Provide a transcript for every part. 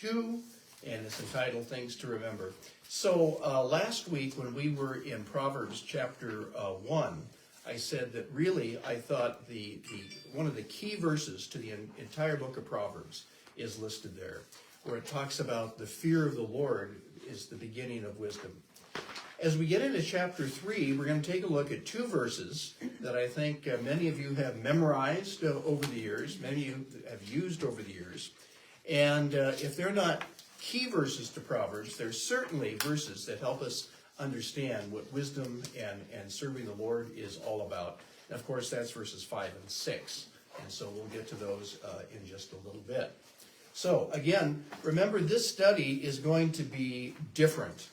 2, and it's entitled Things to Remember. So last week when we were in Proverbs chapter 1, I said that really I thought the one of the key verses to the entire book of Proverbs is listed there, where it talks about the fear of the Lord is the beginning of wisdom. As we get into chapter 3, we're going to take a look at 2 verses that I think many of you have memorized over the years, many of you have used over the years. And if they're not key verses to Proverbs, they're certainly verses that help us understand what wisdom and serving the Lord is all about. And of course, that's verses 5 and 6. And so we'll get to those in just a little bit. So again, remember this study is going to be different.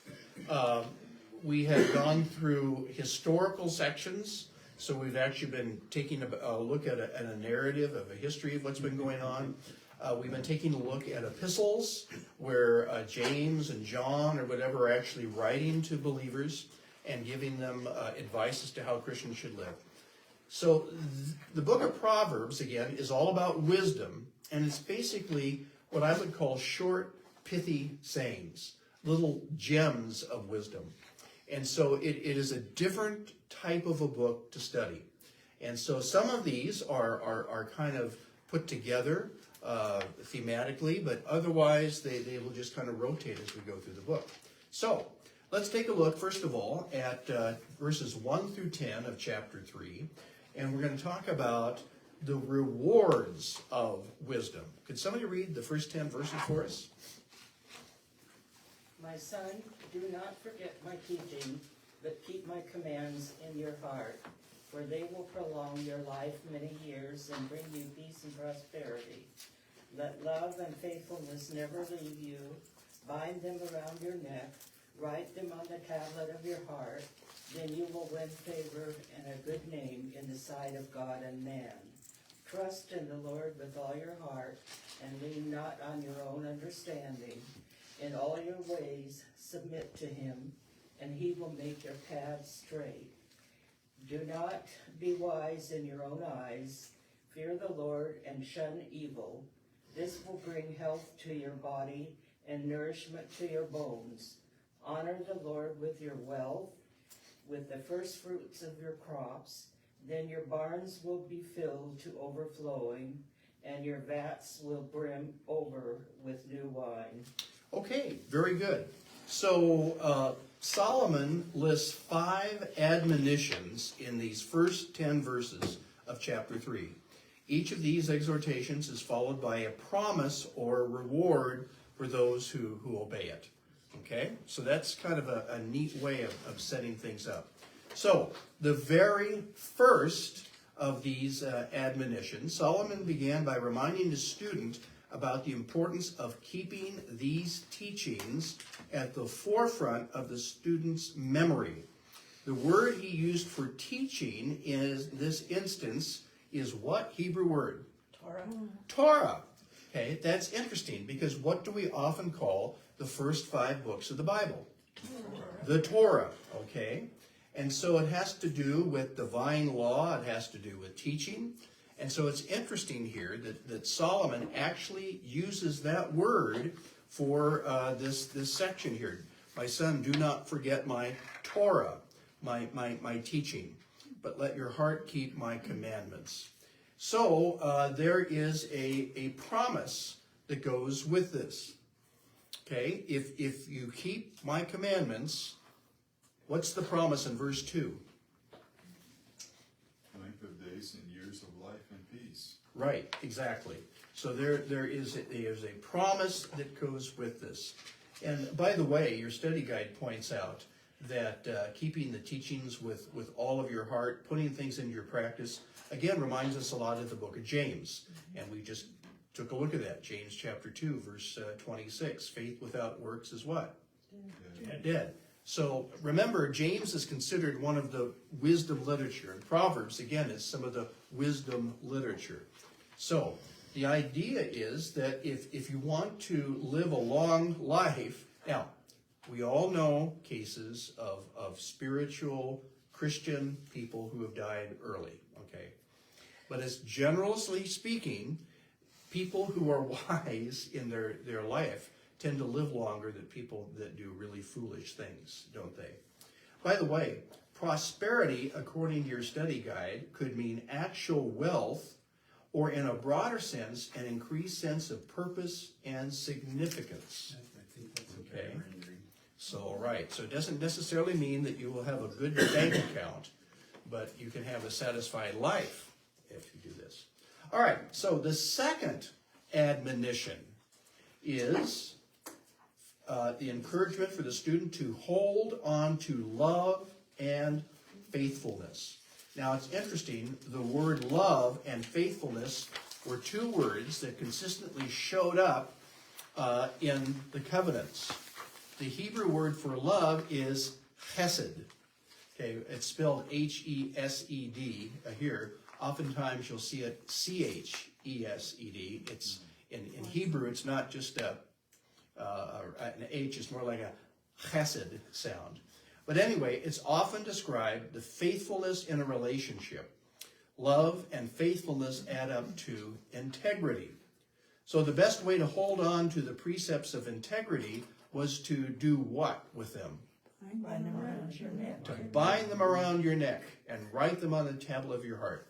We have gone through historical sections, so we've actually been taking a look at a narrative of a history of what's been going on. We've been taking a look at epistles where James and John or whatever are actually writing to believers and giving them advice as to how Christians should live. So the book of Proverbs, again, is all about wisdom, and it's basically what I would call short, pithy sayings, little gems of wisdom. And so it is a different type of a book to study. And so some of these are kind of put together thematically, but otherwise they will just kind of rotate as we go through the book. So let's take a look, first of all, at verses 1 through 10 of chapter 3. And we're going to talk about the rewards of wisdom. Could somebody read the first 10 verses for us? My son, do not forget my teaching, but keep my commands in your heart, for they will prolong your life many years and bring you peace and prosperity. Let love and faithfulness never leave you. Bind them around your neck. Write them on the tablet of your heart. Then you will win favor and a good name in the sight of God and man. Trust in the Lord with all your heart, and lean not on your own understanding. In all your ways submit to him, and he will make your paths straight. Do not be wise in your own eyes. Fear the Lord and shun evil. This will bring health to your body and nourishment to your bones. Honor the Lord with your wealth, with the first fruits of your crops. Then your barns will be filled to overflowing, and your vats will brim over with new wine. Okay, very good. So Solomon lists 5 admonitions in these first 10 verses of chapter 3. Each of these exhortations is followed by a promise or reward for those who obey it. Okay, so that's kind of a neat way of setting things up. So the very first of these admonitions, Solomon began by reminding the student about the importance of keeping these teachings at the forefront of the student's memory. The word he used for teaching in this instance is what Hebrew word? Torah. Torah. Okay, that's interesting because what do we often call the first 5 books of the Bible? Torah. The Torah, okay? And so it has to do with divine law, it has to do with teaching. And so it's interesting here that Solomon actually uses that word for this section here. My son, do not forget my Torah, my teaching, but let your heart keep my commandments. So there is a promise that goes with this. Okay, if you keep my commandments, what's the promise in verse 2? Length of days and years of life and peace. Right, exactly. So there is a promise that goes with this. And by the way, your study guide points out that keeping the teachings with all of your heart, putting things into your practice, again, reminds us a lot of the book of James. And we just took a look at that. James chapter 2, verse 26. Faith without works is what? Dead. So remember, James is considered one of the wisdom literature. And Proverbs, again, is some of the wisdom literature. So the idea is that if you want to live a long life, now, we all know cases of spiritual Christian people who have died early, okay? But as generally speaking, people who are wise in their life tend to live longer than people that do really foolish things, don't they? By the way, prosperity, according to your study guide, could mean actual wealth, or in a broader sense, an increased sense of purpose and significance. I think that's a Okay. better rendering. So, right, so it doesn't necessarily mean that you will have a good bank account, but you can have a satisfied life if you do this. All right, so the second admonition is the encouragement for the student to hold on to love and faithfulness. Now, it's interesting, the word love and faithfulness were two words that consistently showed up in the covenants. The Hebrew word for love is chesed. Okay, it's spelled H-E-S-E-D here. Oftentimes you'll see it C-H-E-S-E-D. It's in Hebrew, it's not just an H, it's more like a chesed sound. But anyway, it's often described the faithfulness in a relationship. Love and faithfulness add up to integrity. So the best way to hold on to the precepts of integrity was to do what with them? Bind them around your neck. To bind them around your neck and write them on the tablet of your heart.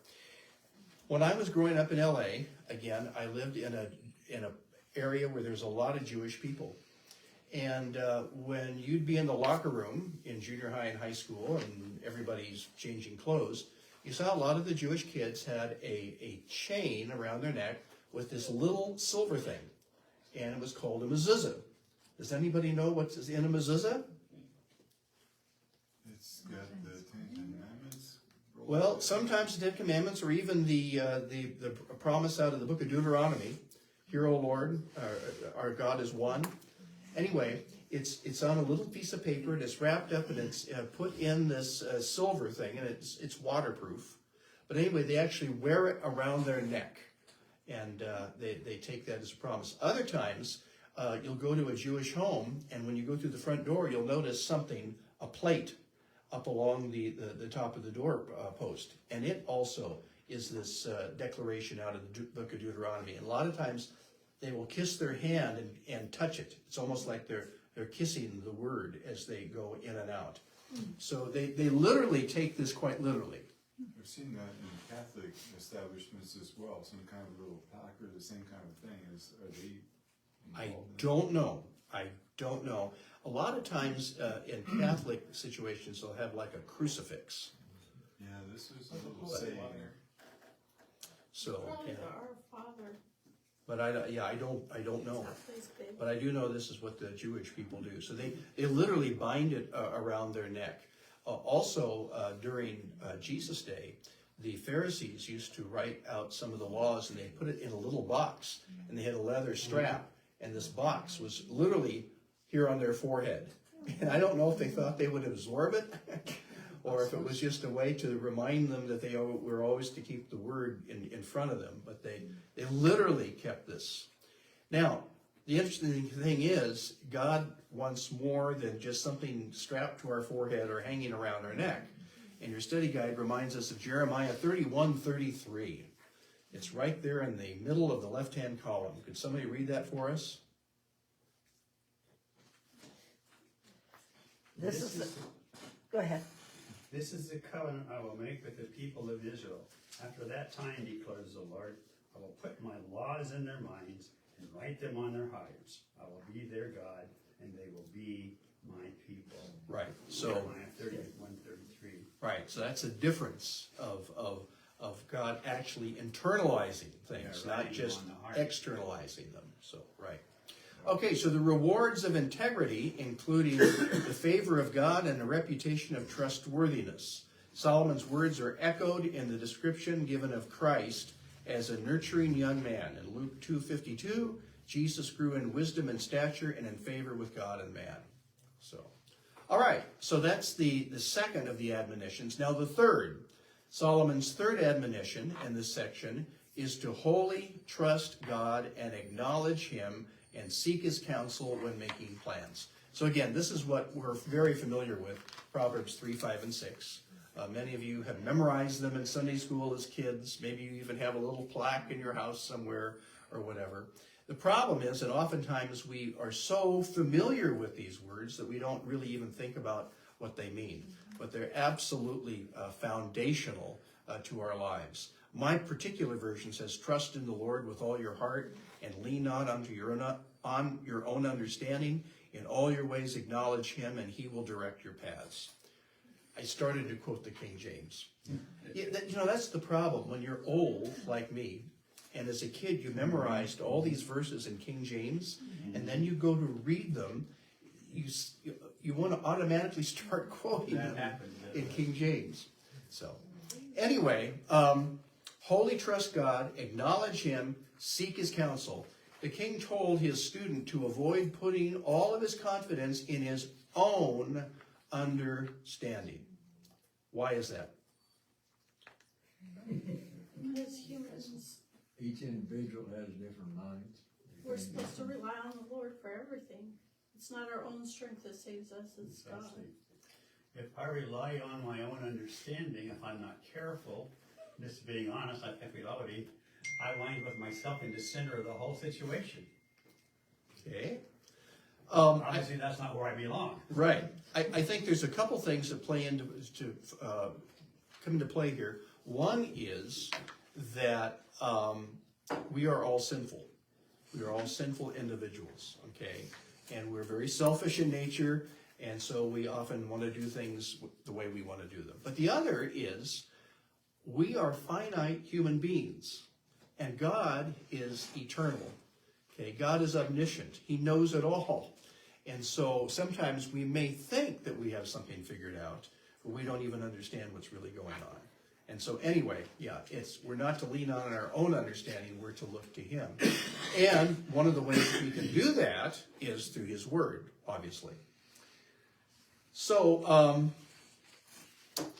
When I was growing up in LA, again, I lived in a area where there's a lot of Jewish people. And when you'd be in the locker room in junior high and high school and everybody's changing clothes, you saw a lot of the Jewish kids had a chain around their neck with this little silver thing. And it was called a mezuzah. Does anybody know what's in a mezuzah? It's got the Ten Commandments. Well, sometimes the Ten Commandments, or even the promise out of the book of Deuteronomy, "Hear, O Lord, our God is one." Anyway, it's on a little piece of paper, and it's wrapped up, and it's put in this silver thing, and it's waterproof. But anyway, they actually wear it around their neck, and they take that as a promise. Other times, you'll go to a Jewish home, and when you go through the front door, you'll notice something, a plate, up along the top of the door post. And it also is this declaration out of the book of Deuteronomy. And a lot of times they will kiss their hand and touch it. It's almost like they're kissing the word as they go in and out. So they literally take this quite literally. I've seen that in Catholic establishments as well, some kind of little plaque or the same kind of thing. Are they I involved in that? don't know. I don't know. A lot of times in Catholic situations, they'll have like a crucifix. Yeah, this is a little saying. So, Probably yeah. the Our Father. But I don't know. That plays big. But I do know this is what the Jewish people do. So they literally bind it around their neck. Also, during Jesus' day, the Pharisees used to write out some of the laws, and they put it in a little box, and they had a leather strap, and this box was literally here on their forehead. And I don't know if they thought they would absorb it, or if it was just a way to remind them that they were always to keep the word in front of them. But they literally kept this. Now, the interesting thing is, God wants more than just something strapped to our forehead or hanging around our neck. And your study guide reminds us of Jeremiah 31:33. It's right there in the middle of the left-hand column. Could somebody read that for us? Go ahead. This is the covenant I will make with the people of Israel. After that time, declares the Lord, I will put my laws in their minds and write them on their hearts. I will be their God, and they will be my people. Right. So, Jeremiah 31:33. right. So that's a difference of God actually internalizing things, Yeah, not writing just on the heart. externalizing them. So, right. Okay, so the rewards of integrity, including the favor of God and a reputation of trustworthiness. Solomon's words are echoed in the description given of Christ as a nurturing young man. In Luke 2:52, Jesus grew in wisdom and stature and in favor with God and man. So, all right, so that's the second of the admonitions. Now the third, Solomon's third admonition in this section is to wholly trust God and acknowledge him and seek his counsel when making plans. So again, this is what we're very familiar with, Proverbs 3, 5, and 6. Many of you have memorized them in Sunday school as kids. Maybe you even have a little plaque in your house somewhere or whatever. The problem is that oftentimes we are so familiar with these words that we don't really even think about what they mean. But they're absolutely foundational to our lives. My particular version says, trust in the Lord with all your heart and lean not unto your own understanding. In all your ways acknowledge him and he will direct your paths. I started to quote the King James. That's the problem. When you're old, like me, and as a kid you memorized all these verses in King James, and then you go to read them, you want to automatically start quoting them in King James. So, anyway, wholly trust God, acknowledge him, seek his counsel. The king told his student to avoid putting all of his confidence in his own understanding. Why is that? As humans, Each individual has different minds. we're supposed to rely on the Lord for everything. It's not our own strength that saves us, it's God. If I rely on my own understanding, if I'm not careful, just being honest, I think reality, I wind with myself in the center of the whole situation. Okay. Obviously, that's not where I belong. Right. I think there's a couple things that come into play here. One is that we are all sinful. We are all sinful individuals, okay? And we're very selfish in nature, and so we often want to do things the way we want to do them. But the other is we are finite human beings, and God is eternal. Okay, God is omniscient. He knows it all. And so sometimes we may think that we have something figured out, but we don't even understand what's really going on. And so anyway, we're not to lean on our own understanding, we're to look to him. And one of the ways we can do that is through his word, obviously. So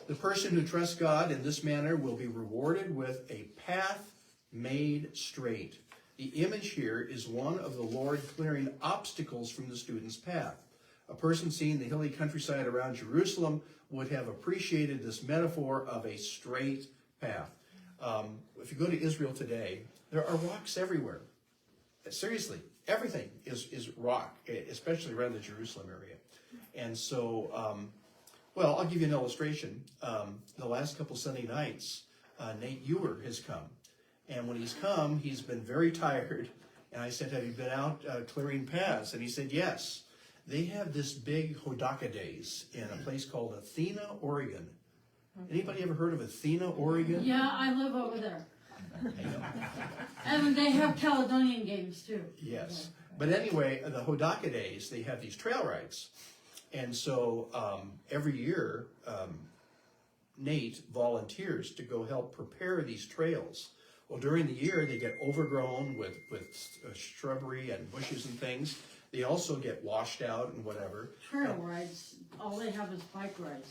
the person who trusts God in this manner will be rewarded with a path made straight. The image here is one of the Lord clearing obstacles from the student's path. A person seeing the hilly countryside around Jerusalem would have appreciated this metaphor of a straight path. If you go to Israel today, there are rocks everywhere. Seriously, everything is rock, especially around the Jerusalem area. And so, I'll give you an illustration. The last couple Sunday nights, Nate Ewer has come. And when he's come, he's been very tired. And I said, have you been out clearing paths? And he said, yes. They have this big Hodaka Days in a place called Athena, Oregon. Anybody ever heard of Athena, Oregon? Yeah, I live over there. And they have Caledonian games too. Yes. But anyway, the Hodaka Days, they have these trail rides. And so every year, Nate volunteers to go help prepare these trails. Well, during the year, they get overgrown with shrubbery and bushes and things. They also get washed out and whatever. Trail rides, all they have is bike rides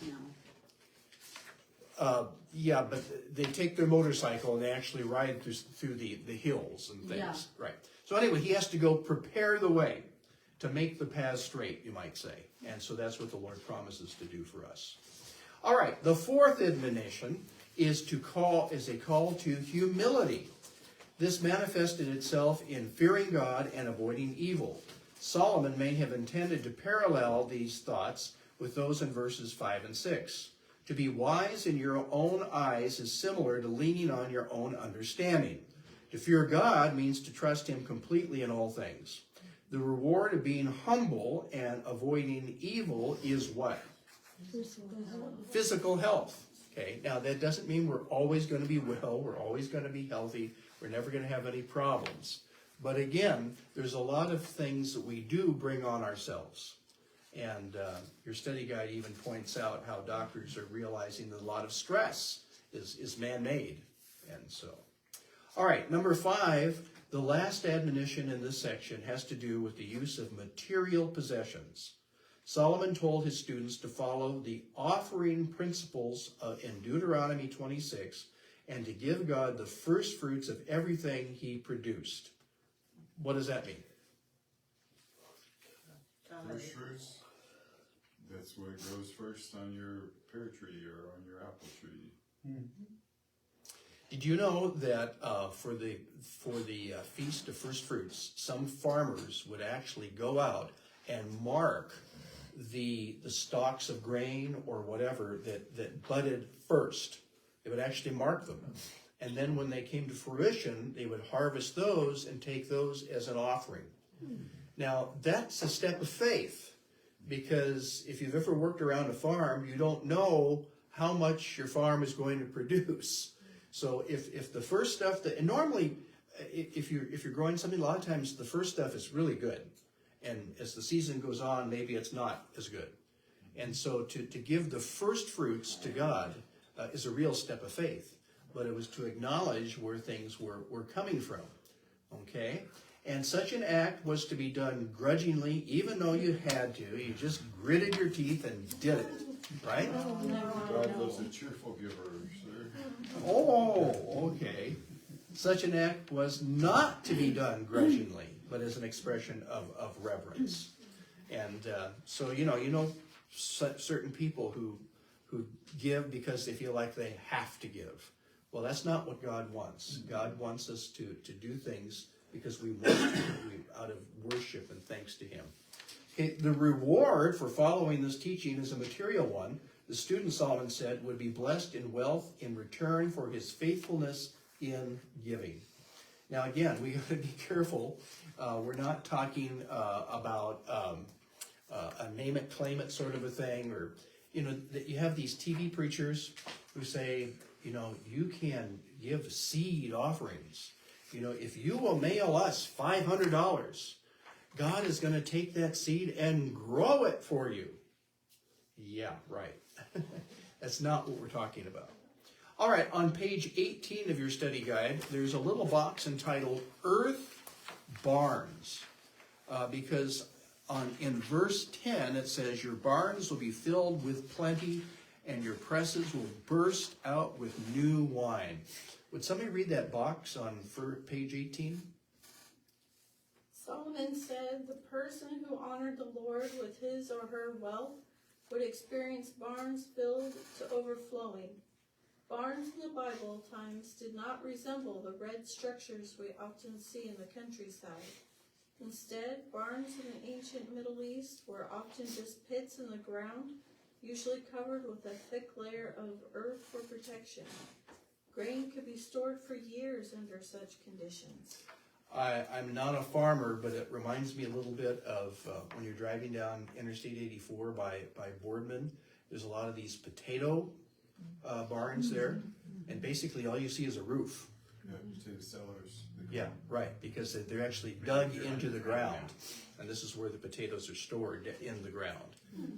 now. Yeah, but they take their motorcycle and they actually ride through the hills and things. Yeah. Right. So anyway, he has to go prepare the way to make the paths straight, you might say. And so that's what the Lord promises to do for us. All right, the fourth admonition is a call to humility. This manifested itself in fearing God and avoiding evil. Solomon may have intended to parallel these thoughts with those in verses 5 and 6. To be wise in your own eyes is similar to leaning on your own understanding. To fear God means to trust him completely in all things. The reward of being humble and avoiding evil is what? Physical health. Okay, now that doesn't mean we're always going to be well, we're always going to be healthy, we're never going to have any problems. But again, there's a lot of things that we do bring on ourselves. And your study guide even points out how doctors are realizing that a lot of stress is man-made. And so, all right, number 5, the last admonition in this section has to do with the use of material possessions. Solomon told his students to follow the offering principles in Deuteronomy 26 and to give God the first fruits of everything he produced. What does that mean? First fruits, that's what grows first on your pear tree or on your apple tree. Did you know that for the Feast of First Fruits, some farmers would actually go out and mark the stalks of grain or whatever that budded first. They would actually mark them. And then when they came to fruition, they would harvest those and take those as an offering. Now, that's a step of faith, because if you've ever worked around a farm, you don't know how much your farm is going to produce. So if the first stuff and normally if you're growing something, a lot of times the first stuff is really good, and as the season goes on, maybe it's not as good. And so to give the first fruits to God is a real step of faith, but it was to acknowledge where things were coming from. Okay, and such an act was to be done grudgingly, even though you had to. You just gritted your teeth and did it, right? God loves a cheerful giver, sir. Oh, okay. Such an act was not to be done grudgingly, but as an expression of reverence. And so certain people who give because they feel like they have to give. Well, that's not what God wants. God wants us to do things because we want to, out of worship and thanks to Him. Okay, the reward for following this teaching is a material one. The student, Solomon said, would be blessed in wealth in return for his faithfulness in giving. Now, again, we got to be careful. We're not talking about a name it, claim it sort of a thing, or that you have these TV preachers who say, you can give seed offerings. If you will mail us $500, God is going to take that seed and grow it for you. Yeah, right. That's not what we're talking about. All right, on page 18 of your study guide, there's a little box entitled Earth Barns, because in verse 10 it says, your barns will be filled with plenty and your presses will burst out with new wine. Would somebody read that box on page 18? Solomon said the person who honored the Lord with his or her wealth would experience barns filled to overflowing. Barns in the Bible times did not resemble the red structures we often see in the countryside. Instead, barns in the ancient Middle East were often just pits in the ground, usually covered with a thick layer of earth for protection. Grain could be stored for years under such conditions. I'm not a farmer, but it reminds me a little bit of when you're driving down Interstate 84 by Boardman. There's a lot of these potato barns there, and basically all you see is a roof. Yeah, potato sellers. Yeah, right, because they're actually dug into the ground, and this is where the potatoes are stored, in the ground.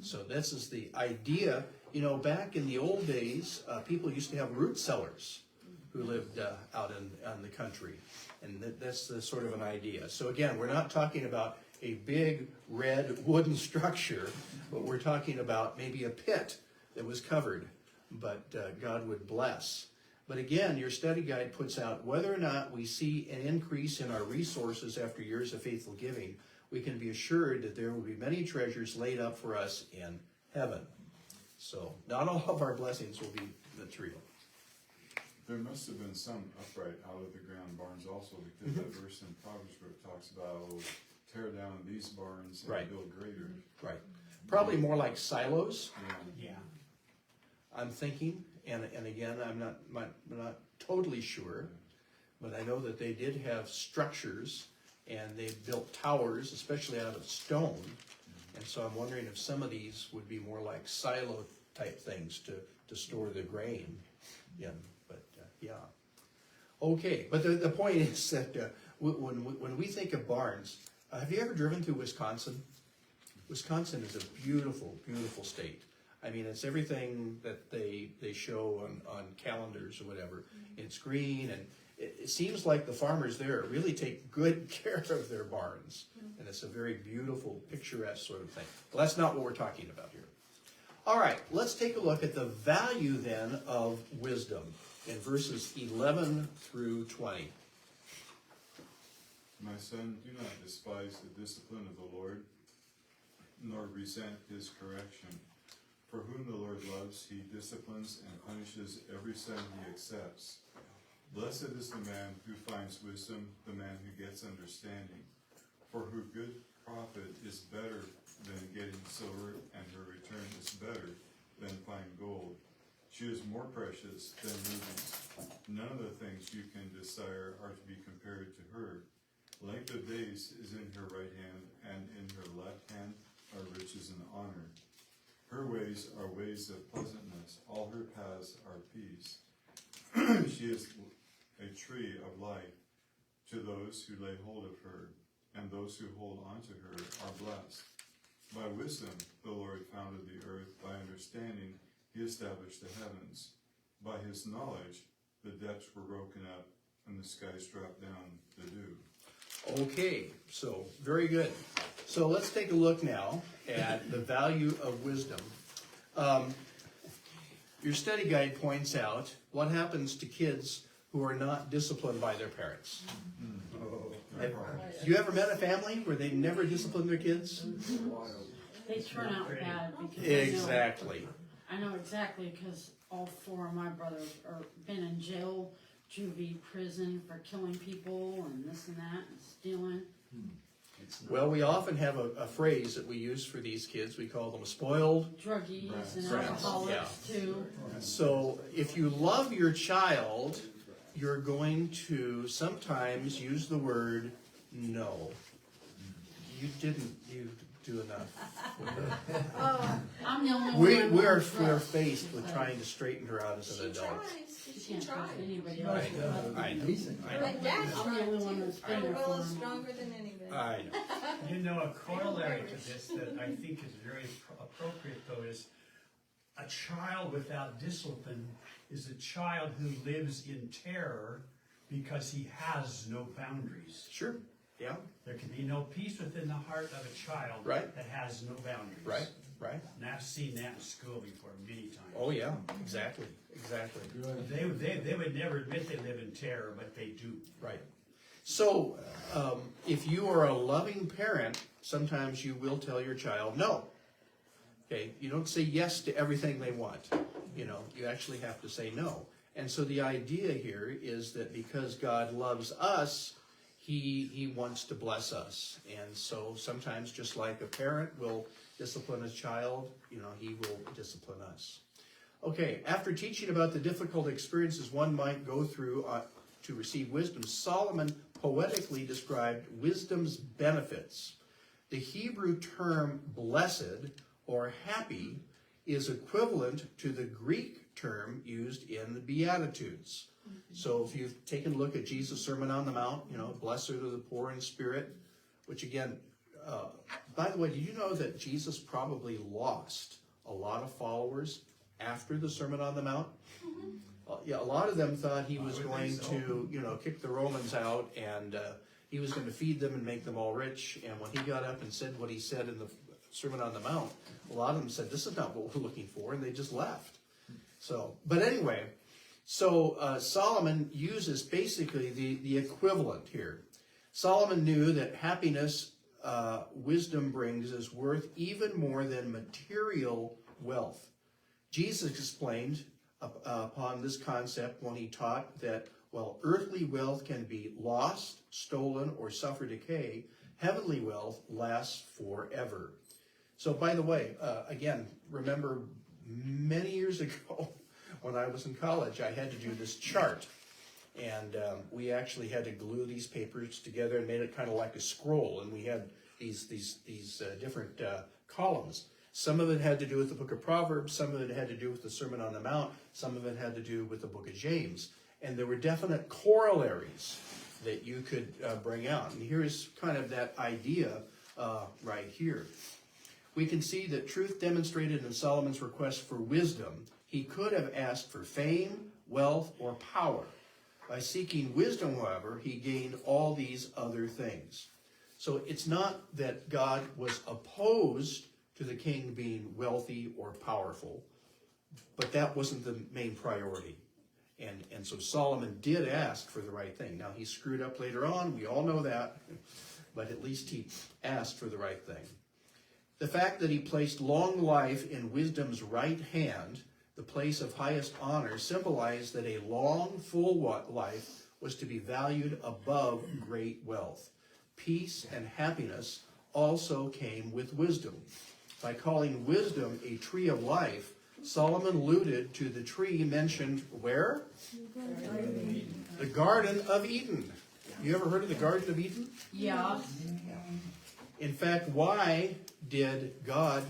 So this is the idea. Back in the old days, people used to have root cellars who lived out in the country, and that's the sort of an idea. So again, we're not talking about a big red wooden structure, but we're talking about maybe a pit that was covered, but God would bless. But again, your study guide puts out whether or not we see an increase in our resources after years of faithful giving, we can be assured that there will be many treasures laid up for us in heaven. So not all of our blessings will be material. There must have been some upright out of the ground barns also, because that verse in Proverbs where it talks about, tear down these barns and Right. build greater. Right. Probably more like silos, Yeah. I'm thinking. And again, I'm not totally sure, but I know that they did have structures and they built towers, especially out of stone. And so I'm wondering if some of these would be more like silo type things to store the grain in. But yeah. Okay, but the point is that when we think of barns, have you ever driven through Wisconsin? Wisconsin is a beautiful, beautiful state. I mean, it's everything that they show on calendars or whatever. It's green, and it seems like the farmers there really take good care of their barns. And it's a very beautiful, picturesque sort of thing. Well, that's not what we're talking about here. All right, let's take a look at the value then of wisdom in verses 11 through 20. My son, do not despise the discipline of the Lord, nor resent his correction. For whom the Lord loves, he disciplines and punishes every son he accepts. Blessed is the man who finds wisdom, the man who gets understanding. For her good profit is better than getting silver, and her return is better than fine gold. She is more precious than rubies. None of the things you can desire are to be compared to her. Length of days is in her right hand, and in her left hand are riches and honor. Her ways are ways of pleasantness, all her paths are peace. She is a tree of life to those who lay hold of her, and those who hold on to her are blessed. By wisdom the Lord founded the earth, by understanding he established the heavens. By his knowledge the depths were broken up, and the skies dropped down the dew. Okay, so very good. So let's take a look now at the value of wisdom. Your study guide points out what happens to kids who are not disciplined by their parents. Have you ever met a family where they never discipline their kids? They turn out bad because Exactly. I know exactly because all 4 of my brothers are been in jail, juvie, prison for killing people and this and that and stealing. Well, we often have a phrase that we use for these kids. We call them spoiled. Druggies and Brats, alcoholics too. So if you love your child, you're going to sometimes use the word no. You didn't do enough. I'm the only We one. are faced with trying to straighten her out as She an adult. tries. You She can't trust tries. anybody No, else. she doesn't. I know. Decent. I know. My dad's I'm the only one trying that's too. been there Will for is him. stronger than anybody. I know. You know, a corollary to this that I think is very appropriate though is a child without discipline is a child who lives in terror because he has no boundaries. Sure. Yeah. There can be no peace within the heart of a child Right. that has no boundaries. Right. Right. And I've seen that in school before many times. Oh yeah. Exactly. Exactly. Good. They would never admit they live in terror, but they do. Right. So, if you are a loving parent, sometimes you will tell your child no. Okay, you don't say yes to everything they want. You know, you actually have to say no. And so the idea here is that because God loves us, He wants to bless us. And so sometimes, just like a parent will discipline a child, you know, He will discipline us. Okay, after teaching about the difficult experiences one might go through to receive wisdom, Solomon poetically described wisdom's benefits. The Hebrew term blessed or happy is equivalent to the Greek term used in the Beatitudes. So if you've taken a look at Jesus' Sermon on the Mount, you know, blessed are the poor in spirit, which again, by the way, did you know that Jesus probably lost a lot of followers after the Sermon on the Mount? Yeah, a lot of them thought he was going to, you know, kick the Romans out and he was going to feed them and make them all rich. And when he got up and said what he said in the Sermon on the Mount, a lot of them said, this is not what we're looking for, and they just left. So, but anyway, so Solomon uses basically the equivalent here. Solomon knew that happiness wisdom brings is worth even more than material wealth. Jesus explained upon this concept when he taught that while earthly wealth can be lost, stolen, or suffer decay, heavenly wealth lasts forever. So by the way, again, remember many years ago when I was in college, I had to do this chart. And we actually had to glue these papers together and made it kind of like a scroll. And we had these different columns. Some of it had to do with the book of Proverbs, some of it had to do with the Sermon on the Mount, some of it had to do with the book of James. And there were definite corollaries that you could bring out. And here's kind of that idea right here. We can see that truth demonstrated in Solomon's request for wisdom. He could have asked for fame, wealth, or power. By seeking wisdom, however, he gained all these other things. So it's not that God was opposed to the king being wealthy or powerful, but that wasn't the main priority. And so Solomon did ask for the right thing. Now, he screwed up later on, we all know that, but at least he asked for the right thing. The fact that he placed long life in wisdom's right hand the place of highest honor, symbolized that a long, full life was to be valued above great wealth. Peace and happiness also came with wisdom. By calling wisdom a tree of life, Solomon alluded to the tree mentioned where? The Garden of Eden. You ever heard of the Garden of Eden? Yeah. In fact, why did God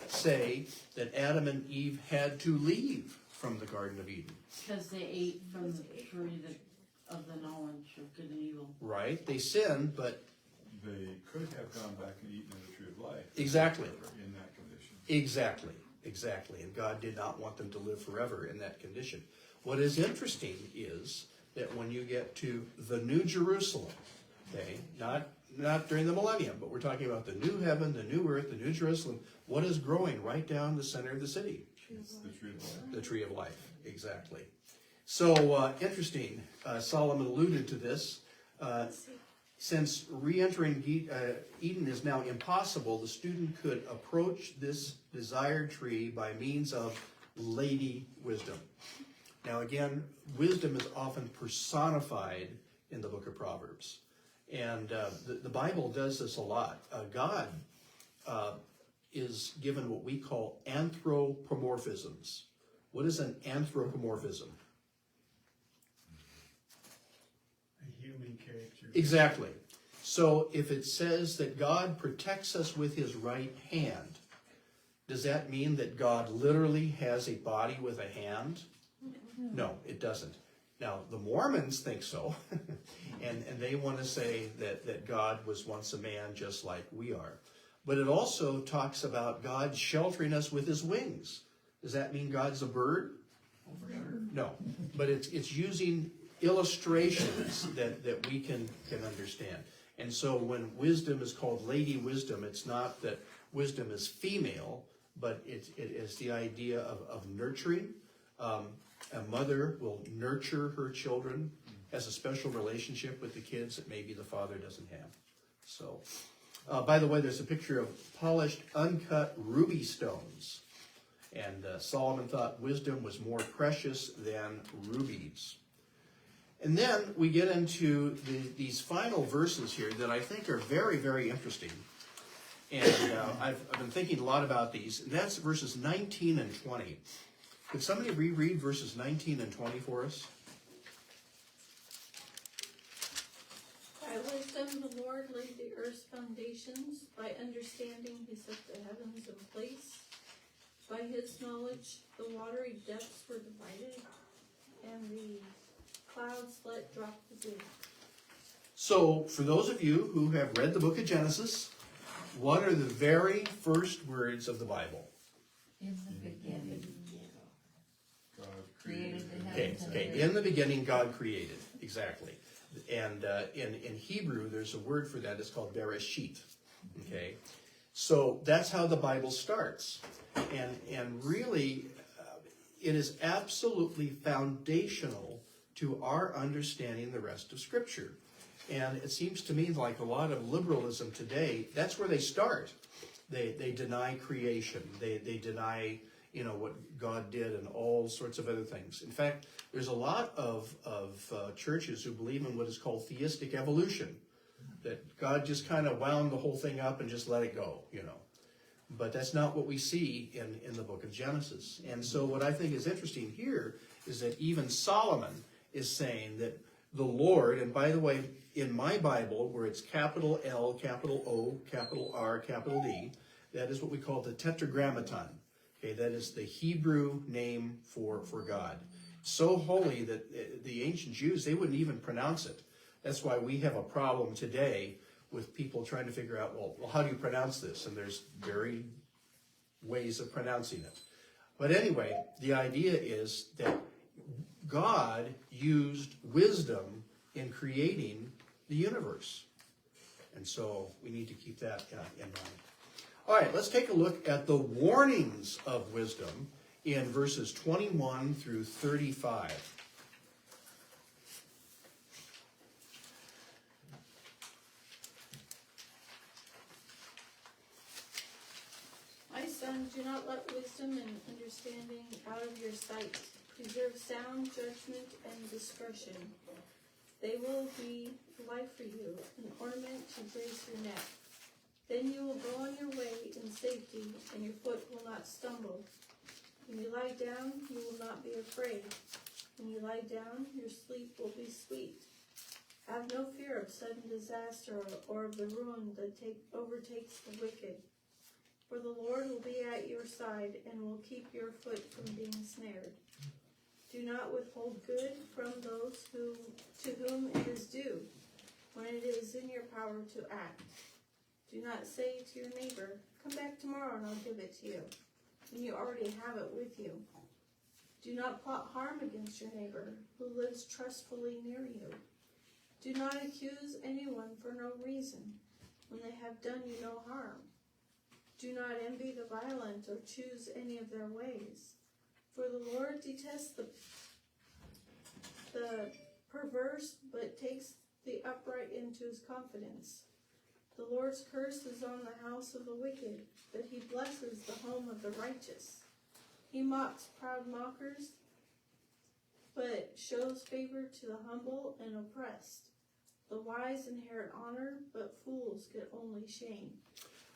say that Adam and Eve had to leave from the Garden of Eden? Because they ate from the tree of the knowledge of good and evil. Right? They sinned, but They could have gone back and eaten of the tree of life. Exactly. In that condition. Exactly. And God did not want them to live forever in that condition. What is interesting is that when you get to the New Jerusalem, okay, not during the millennium, but we're talking about the new heaven, the new earth, the new Jerusalem, what is growing right down the center of the city? It's the tree of life. The tree of life, exactly. So, interesting, Solomon alluded to this. Since re-entering Eden is now impossible, the student could approach this desired tree by means of Lady Wisdom. Now again, wisdom is often personified in the book of Proverbs. And the Bible does this a lot. God is given what we call anthropomorphisms. What is an anthropomorphism? A human character. Exactly. So if it says that God protects us with his right hand, does that mean that God literally has a body with a hand? No, it doesn't. Now, the Mormons think so, and they want to say that God was once a man just like we are. But it also talks about God sheltering us with his wings. Does that mean God's a bird? No, but it's using illustrations that we can understand. And so when wisdom is called Lady Wisdom, it's not that wisdom is female, but it is the idea of nurturing. A mother will nurture her children, has a special relationship with the kids that maybe the father doesn't have. So, by the way, there's a picture of polished, uncut ruby stones. And Solomon thought wisdom was more precious than rubies. And then we get into these final verses here that I think are very, very interesting. And I've been thinking a lot about these. And that's verses 19 and 20. Could somebody reread verses 19 and 20 for us? By wisdom the Lord laid the earth's foundations. By understanding he set the heavens in place. By his knowledge the watery depths were divided, and the clouds let drop the dew. So, for those of you who have read the book of Genesis, what are the very first words of the Bible? In the beginning, God created the Okay, heavens and the earth. in the beginning God created, exactly. And in Hebrew there's a word for that, it's called Bereshit. Okay, so that's how the Bible starts. And really, it is absolutely foundational to our understanding the rest of Scripture. And it seems to me like a lot of liberalism today, that's where they start. They deny creation. They deny, what God did and all sorts of other things. In fact, there's a lot of churches who believe in what is called theistic evolution, that God just kind of wound the whole thing up and just let it go, But that's not what we see in the book of Genesis. And so what I think is interesting here is that even Solomon is saying that the Lord, and by the way, in my Bible, where it's capital L, capital O, capital R, capital D, that is what we call the Tetragrammaton. Okay, that is the Hebrew name for God. So holy that the ancient Jews, they wouldn't even pronounce it. That's why we have a problem today with people trying to figure out, well, how do you pronounce this? And there's very ways of pronouncing it. But anyway, the idea is that God used wisdom in creating the universe. And so we need to keep that in mind. All right, let's take a look at the warnings of wisdom in verses 21 through 35. My son, son, do not let wisdom and understanding out of your sight. Preserve sound judgment and discretion. They will be life for you, an ornament to grace your neck. Then you will go on your way in safety, and your foot will not stumble. When you lie down, you will not be afraid. When you lie down, your sleep will be sweet. Have no fear of sudden disaster or of the ruin that overtakes the wicked. For the Lord will be at your side and will keep your foot from being snared. Do not withhold good from those to whom it is due, when it is in your power to act. Do not say to your neighbor, come back tomorrow and I'll give it to you, when you already have it with you. Do not plot harm against your neighbor, who lives trustfully near you. Do not accuse anyone for no reason, when they have done you no harm. Do not envy the violent or choose any of their ways. For the Lord detests the perverse, but takes the upright into his confidence. The Lord's curse is on the house of the wicked, but he blesses the home of the righteous. He mocks proud mockers, but shows favor to the humble and oppressed. The wise inherit honor, but fools get only shame.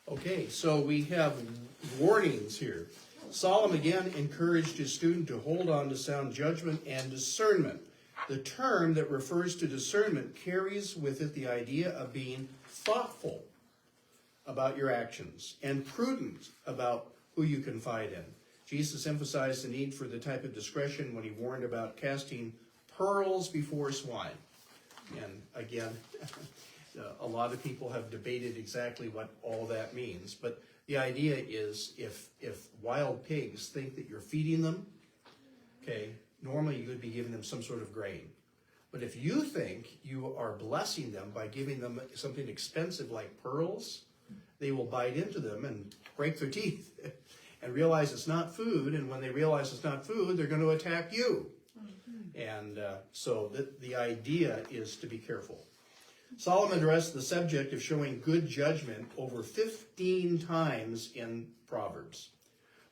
Okay, so we have warnings here. Solomon again encouraged his student to hold on to sound judgment and discernment. The term that refers to discernment carries with it the idea of being thoughtful about your actions and prudent about who you confide in. Jesus emphasized the need for the type of discretion when he warned about casting pearls before swine. And again, a lot of people have debated exactly what all that means, but the idea is if wild pigs think that you're feeding them, okay, normally you would be giving them some sort of grain. But if you think you are blessing them by giving them something expensive like pearls, they will bite into them and break their teeth and realize it's not food. And when they realize it's not food, they're going to attack you. And so the idea is to be careful. Solomon addressed the subject of showing good judgment over 15 times in Proverbs.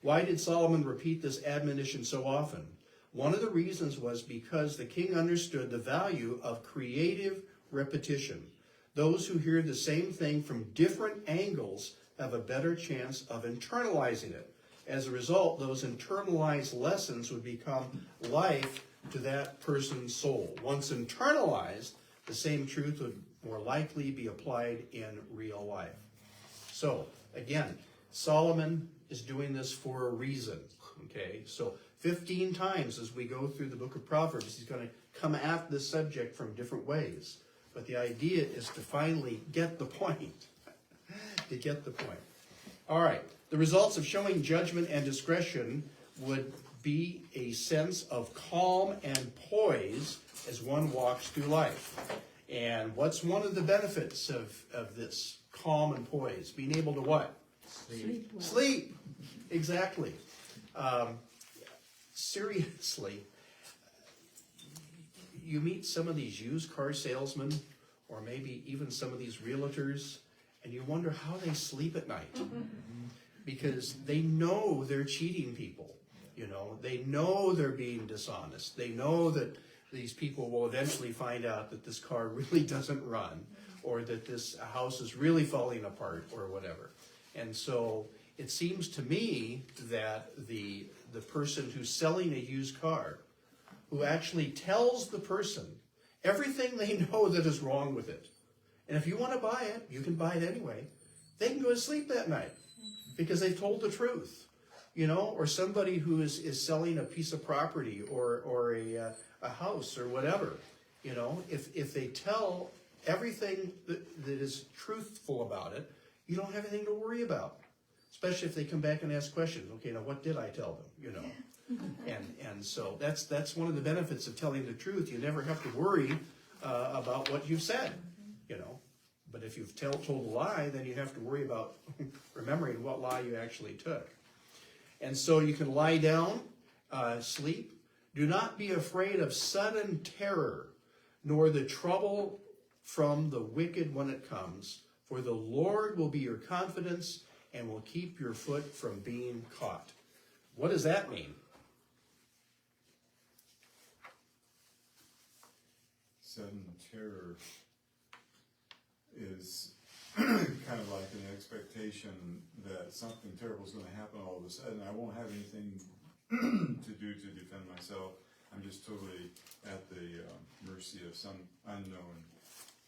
Why did Solomon repeat this admonition so often? One of the reasons was because the king understood the value of creative repetition. Those who hear the same thing from different angles have a better chance of internalizing it. As a result, those internalized lessons would become life to that person's soul. Once internalized, the same truth would more likely be applied in real life. So, again, Solomon is doing this for a reason, okay? So 15 times as we go through the book of Proverbs, he's going to come at this subject from different ways. But the idea is to finally get the point. To get the point. All right. The results of showing judgment and discretion would be a sense of calm and poise as one walks through life. And what's one of the benefits of this calm and poise? Being able to what? Sleep well. Sleep. Exactly. Seriously, you meet some of these used car salesmen or maybe even some of these realtors and you wonder how they sleep at night. Because they know they're cheating people. You know, they know they're being dishonest. They know that these people will eventually find out that this car really doesn't run or that this house is really falling apart or whatever. And so it seems to me that the person who's selling a used car, who actually tells the person everything they know that is wrong with it, and if you want to buy it, you can buy it anyway, they can go to sleep that night because they've told the truth. You know, or somebody who is selling a piece of property or a house or whatever, you know, if they tell everything that is truthful about it, you don't have anything to worry about. Especially if they come back and ask questions. Okay, now what did I tell them? You know, and so that's one of the benefits of telling the truth. You never have to worry about what you've said. You know, but if you've told a lie, then you have to worry about remembering what lie you actually took. And so you can lie down, sleep. Do not be afraid of sudden terror, nor the trouble from the wicked when it comes. For the Lord will be your confidence, and will keep your foot from being caught. What does that mean? Sudden terror is kind of like an expectation that something terrible is going to happen all of a sudden. I won't have anything to do to defend myself. I'm just totally at the mercy of some unknown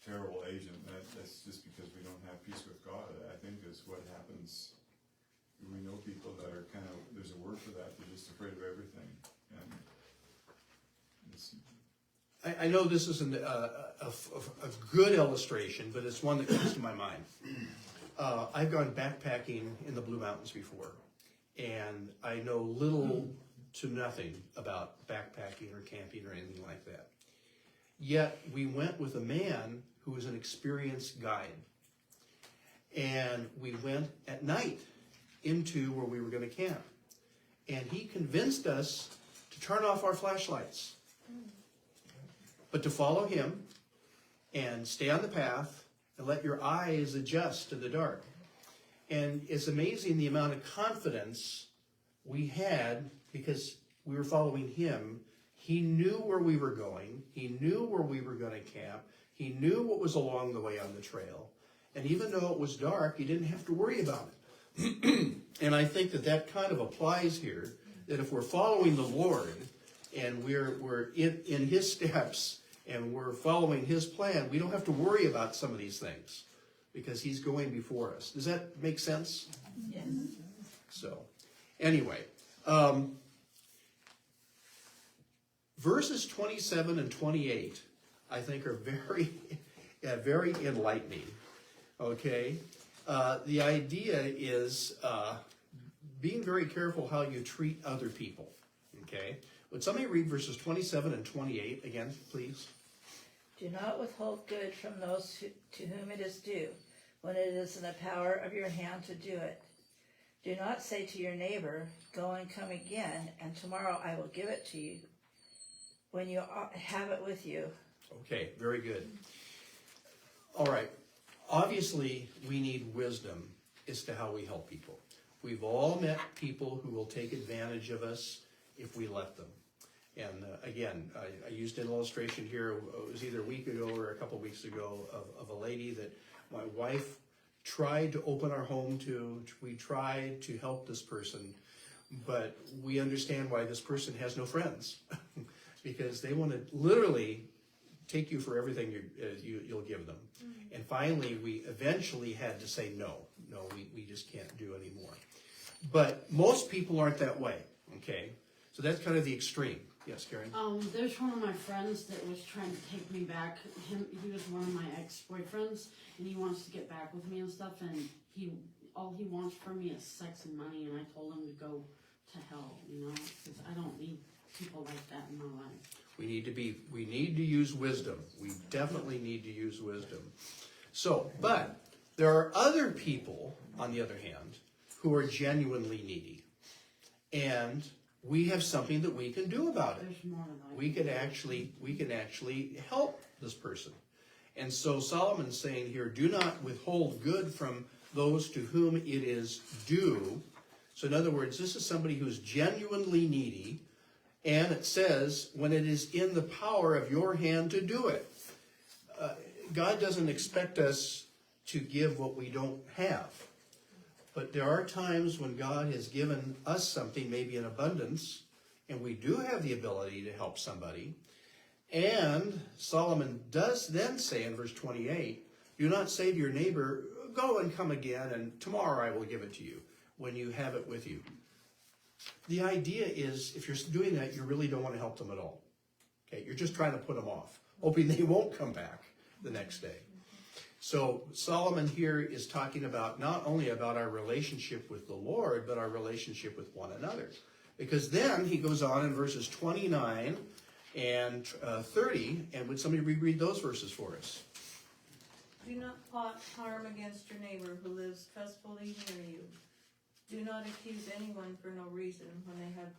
terrible agent. That's just because we don't have peace with God, I think, is what happens. We know people that are kind of, there's a word for that, they're just afraid of everything. And it's, I know this isn't a good illustration, but it's one that comes to my mind. I've gone backpacking in the Blue Mountains before, and I know little to nothing about backpacking or camping or anything like that. Yet we went with a man who was an experienced guide, and we went at night into where we were going to camp, and he convinced us to turn off our flashlights, but to follow him and stay on the path and let your eyes adjust to the dark. And it's amazing the amount of confidence we had because we were following him. He knew where we were going. He knew where we were going to camp. He knew what was along the way on the trail. And even though it was dark, he didn't have to worry about it. And I think that kind of applies here, that if we're following the Lord and we're in his steps and we're following his plan, we don't have to worry about some of these things because he's going before us. Does that make sense? Yes. So, anyway, verses 27 and 28, I think, are very, very enlightening. Okay? The idea is being very careful how you treat other people. Okay? Would somebody read verses 27 and 28 again, please? Do not withhold good from those to whom it is due, when it is in the power of your hand to do it. Do not say to your neighbor, go and come again, and tomorrow I will give it to you, when you have it with you. Okay, very good. All right. Obviously, we need wisdom as to how we help people. We've all met people who will take advantage of us if we let them. And again, I used an illustration here, it was either a week ago or a couple weeks ago, of a lady that my wife tried to open our home to. We tried to help this person, but we understand why this person has no friends because they want to literally take you for everything you'll give them. Mm-hmm. And finally, we eventually had to say no, we just can't do anymore. But most people aren't that way, okay? So that's kind of the extreme. Yes, Karen? There's one of my friends that was trying to take me back. He was one of my ex-boyfriends, and he wants to get back with me and stuff, and all he wants from me is sex and money, and I told him to go to hell, because I don't need people like that in my life. We need to use wisdom. We definitely need to use wisdom. So, but there are other people, on the other hand, who are genuinely needy. And we have something that we can do about it. There's more than that. We can actually help this person. And so Solomon's saying here, do not withhold good from those to whom it is due. So in other words, this is somebody who's genuinely needy. And it says, when it is in the power of your hand to do it. God doesn't expect us to give what we don't have. But there are times when God has given us something, maybe in abundance, and we do have the ability to help somebody. And Solomon does then say in verse 28, do not say to your neighbor, go and come again, and tomorrow I will give it to you, when you have it with you. The idea is, if you're doing that, you really don't want to help them at all. Okay, you're just trying to put them off, hoping they won't come back the next day. So Solomon here is talking about not only about our relationship with the Lord, but our relationship with one another. Because then he goes on in verses 29 and 30, and would somebody reread those verses for us? Do not plot harm against your neighbor who lives trustfully near you. Do not accuse anyone for no reason when they have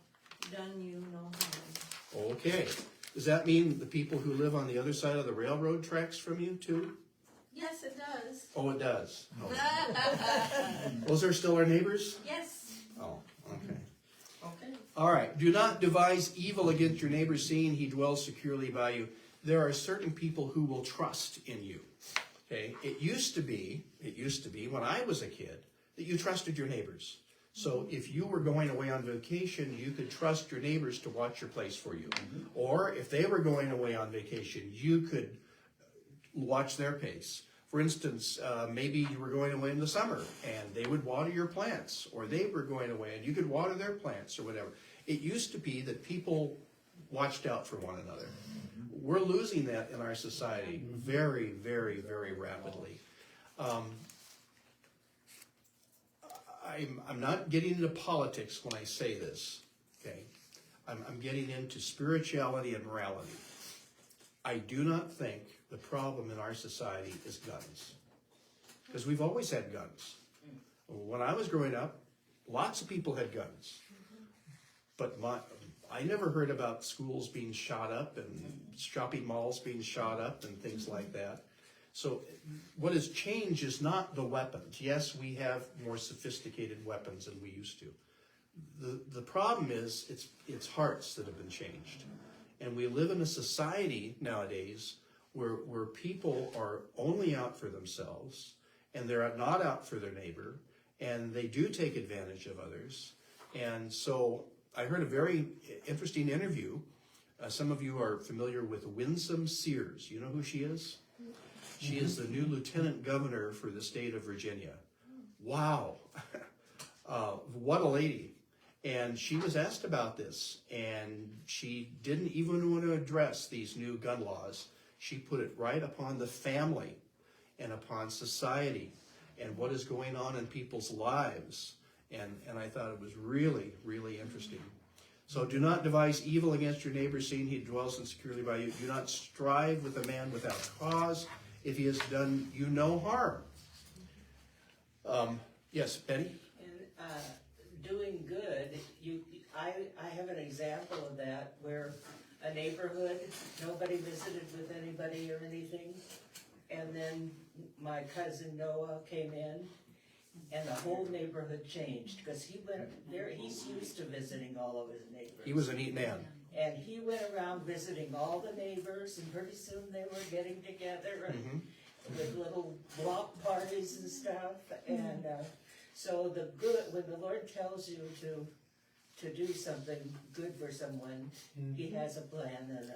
done you no harm. Okay. Does that mean the people who live on the other side of the railroad tracks from you too? Yes, it does. Oh, it does. Those are still our neighbors? Yes. Oh, okay. Okay. All right. Do not devise evil against your neighbor, seeing he dwells securely by you. There are certain people who will trust in you. Okay. It used to be when I was a kid that you trusted your neighbors. So if you were going away on vacation, you could trust your neighbors to watch your place for you. Or if they were going away on vacation, you could watch their pace. For instance, maybe you were going away in the summer and they would water your plants, or they were going away and you could water their plants or whatever. It used to be that people watched out for one another. We're losing that in our society very, very, very rapidly. I'm not getting into politics when I say this, okay? I'm getting into spirituality and morality. I do not think the problem in our society is guns, because we've always had guns. When I was growing up, lots of people had guns, but I never heard about schools being shot up and shopping malls being shot up and things like that. So what has changed is not the weapons. Yes, we have more sophisticated weapons than we used to. The problem is it's hearts that have been changed. And we live in a society nowadays where people are only out for themselves, and they're not out for their neighbor, and they do take advantage of others. And so I heard a very interesting interview. Some of you are familiar with Winsome Sears. You know who she is? She is the new lieutenant governor for the state of Virginia. Wow. What a lady. And she was asked about this, and she didn't even want to address these new gun laws. She put it right upon the family and upon society and what is going on in people's lives. And I thought it was really, really interesting. So do not devise evil against your neighbor, seeing he dwells insecurely by you. Do not strive with a man without cause, if he has done you no harm. Yes, Betty? And doing good, I have an example of that where a neighborhood, nobody visited with anybody or anything, and then my cousin Noah came in, and the whole neighborhood changed, because he went there, he's used to visiting all of his neighbors. He was a neat man. And he went around visiting all the neighbors, and pretty soon they were getting together and with little block parties and stuff. And so when the Lord tells you to do something good for someone, He has a plan and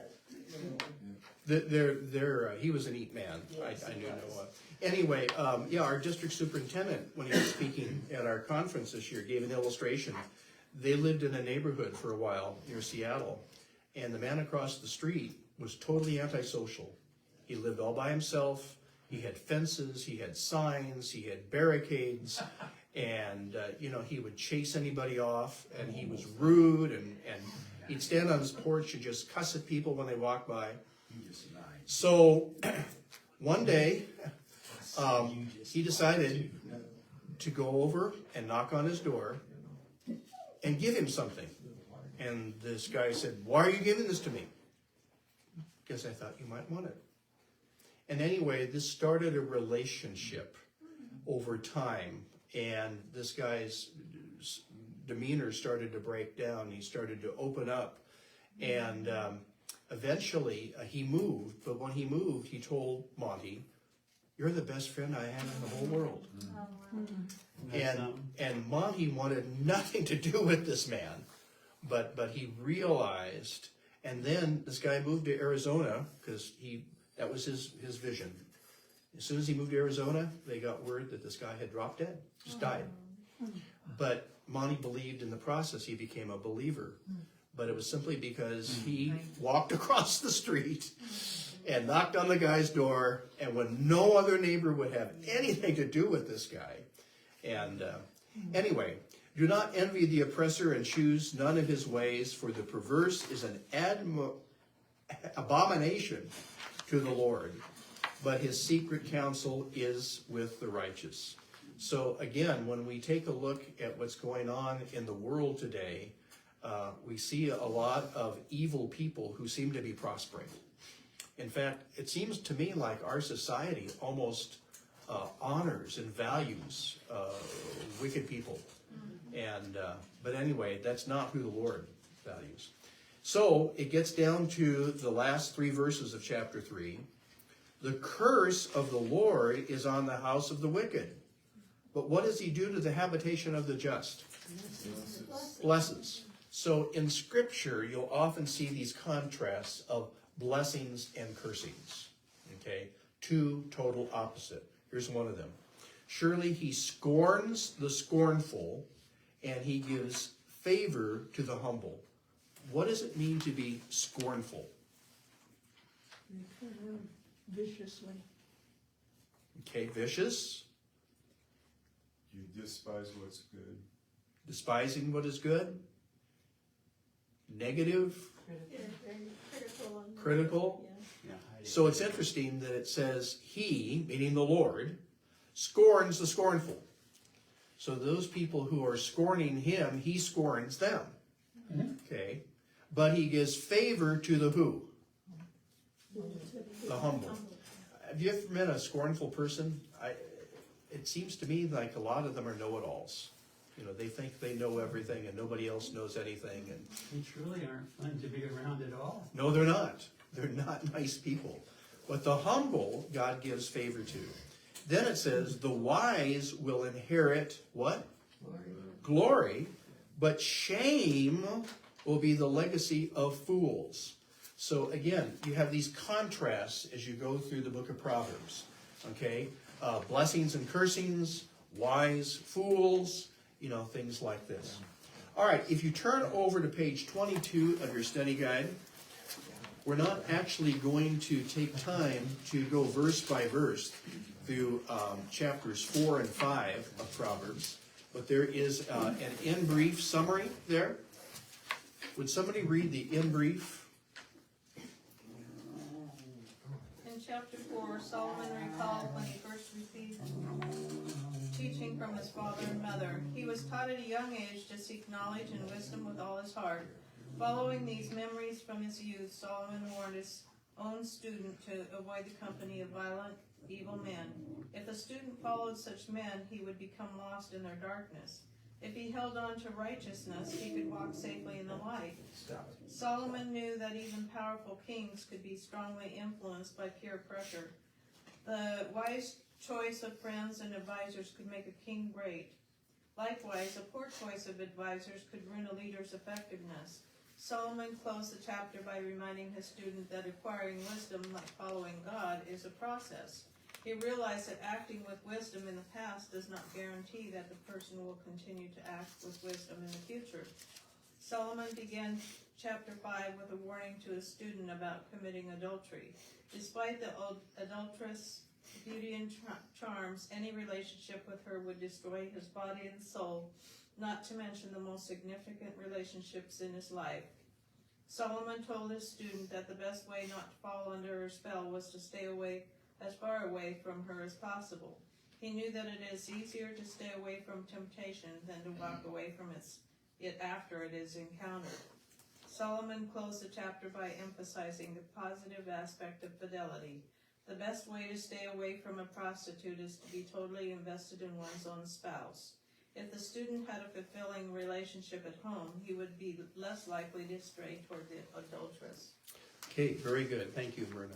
He was a neat man. Yes, I he knew was. Noah. Anyway, our district superintendent, when he was speaking at our conference this year, gave an illustration. They lived in a neighborhood for a while near Seattle, and the man across the street was totally antisocial. He lived all by himself. He had fences, he had signs, he had barricades, and he would chase anybody off, and he was rude, and he'd stand on his porch and just cuss at people when they walked by. So one day, he decided to go over and knock on his door and give him something. And this guy said, "Why are you giving this to me?" "Because I thought you might want it." And anyway, this started a relationship over time, and this guy's demeanor started to break down. He started to open up, and eventually he moved. But when he moved, he told Monty, "You're the best friend I have in the whole world." And Monty wanted nothing to do with this man, but he realized. And then this guy moved to Arizona because that was his vision. As soon as he moved to Arizona, they got word that this guy had dropped dead, just died. But Monty believed in the process. He became a believer. But it was simply because he walked across the street and knocked on the guy's door, and when no other neighbor would have anything to do with this guy. And anyway, do not envy the oppressor and choose none of his ways, for the perverse is an abomination to the Lord, but his secret counsel is with the righteous. So again, when we take a look at what's going on in the world today, we see a lot of evil people who seem to be prospering. In fact, it seems to me like our society almost honors and values wicked people. And but anyway, that's not who the Lord values. So it gets down to the last 3 verses of chapter 3. The curse of the Lord is on the house of the wicked. But what does he do to the habitation of the just? Blesses. So in Scripture, you'll often see these contrasts of blessings and cursings. Okay? 2 total opposite. Here's one of them. Surely he scorns the scornful, and he gives favor to the humble. What does it mean to be scornful? Viciously. Okay, vicious, You despise what's good. despising what is good, negative, Yeah, very critical. critical. Yeah. So it's interesting that it says he, meaning the Lord, scorns the scornful. So those people who are scorning him, he scorns them. Okay. But he gives favor to the who? The humble. Have you ever met a scornful person? It seems to me like a lot of them are know-it-alls. You know, they think they know everything and nobody else knows anything. And They truly aren't fun to be around at all. no, they're not. They're not nice people. But the humble, God gives favor to. Then it says, the wise will inherit what? Glory. But shame will be the legacy of fools. So again, you have these contrasts as you go through the book of Proverbs. Okay? Blessings and cursings, wise, fools, you know, things like this. All right, if you turn over to page 22 of your study guide, we're not actually going to take time to go verse by verse through chapters 4 and 5 of Proverbs, but there is an in brief summary there. Would somebody read the in brief? In chapter 4, Solomon recalled when he first received teaching from his father and mother. He was taught at a young age to seek knowledge and wisdom with all his heart. Following these memories from his youth, Solomon warned his own student to avoid the company of violent, evil men. If a student followed such men, he would become lost in their darkness. If he held on to righteousness, he could walk safely in the light. Solomon knew that even powerful kings could be strongly influenced by peer pressure. The wise choice of friends and advisors could make a king great. Likewise, a poor choice of advisors could ruin a leader's effectiveness. Solomon closed the chapter by reminding his student that acquiring wisdom, like following God, is a process. He realized that acting with wisdom in the past does not guarantee that the person will continue to act with wisdom in the future. Solomon began chapter 5 with a warning to his student about committing adultery. Despite the adulteress' beauty and charms, any relationship with her would destroy his body and soul, not to mention the most significant relationships in his life. Solomon told his student that the best way not to fall under her spell was to stay as far away from her as possible. He knew that it is easier to stay away from temptation than to walk away from it after it is encountered. Solomon closed the chapter by emphasizing the positive aspect of fidelity. The best way to stay away from a prostitute is to be totally invested in one's own spouse. If the student had a fulfilling relationship at home, he would be less likely to stray toward the adulteress. Okay, very good. Thank you, Myrna.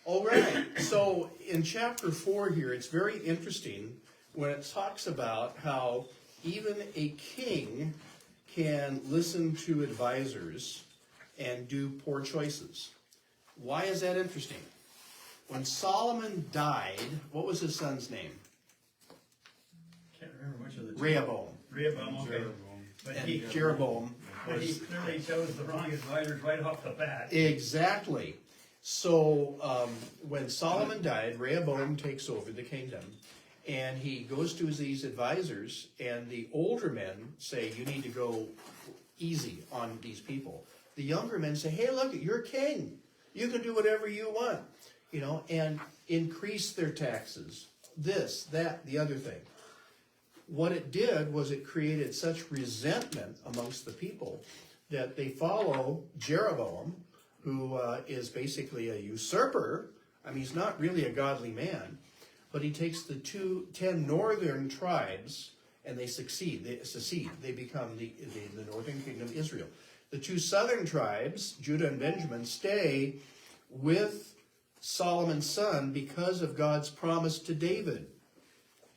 All right, so in chapter 4 here, it's very interesting when it talks about how even a king can listen to advisors and do poor choices. Why is that interesting? When Solomon died, what was his son's name? Can't remember which of the two. Rehoboam. Rehoboam, okay. But And he, Jeroboam but he was... clearly chose the wrong advisors right off the bat. Exactly. So when Solomon died, Rehoboam takes over the kingdom, and he goes to these advisors, and the older men say, you need to go easy on these people. The younger men say, hey, look, you're king. You can do whatever you want, you know, and increase their taxes, this, that, the other thing. What it did was it created such resentment amongst the people that they follow Jeroboam, who is basically a usurper. I mean, he's not really a godly man. but he takes the 10 northern tribes and they secede. They become the northern kingdom of Israel. The 2 southern tribes, Judah and Benjamin, stay with Solomon's son because of God's promise to David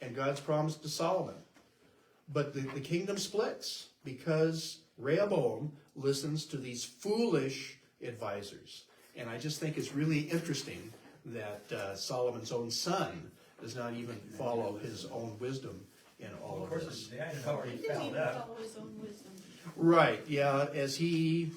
and God's promise to Solomon. But the kingdom splits because Rehoboam listens to these foolish advisors. And I just think it's really interesting that Solomon's own son does not even follow his own wisdom in all Of of course, this. his dad had already He didn't found even out. follow his own wisdom. Right, yeah, as he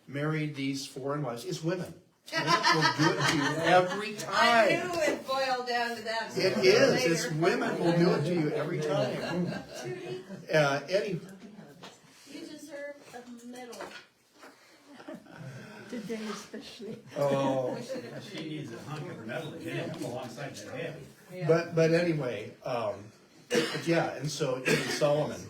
married these foreign wives. It's women. Women will do it to you every I time. knew it boiled down to that. It sooner or is. later. It's women will do it to you every time. Eddie, You deserve a medal. Today especially. oh, She needs a hunk of metal to hit him alongside the head. Yeah. but anyway, but yeah, and so even Solomon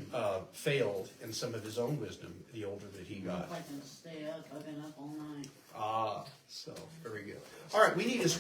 failed in some of his own wisdom the older that he got. If I can stay up, I've been up all night. So very good. All right, we need to switch.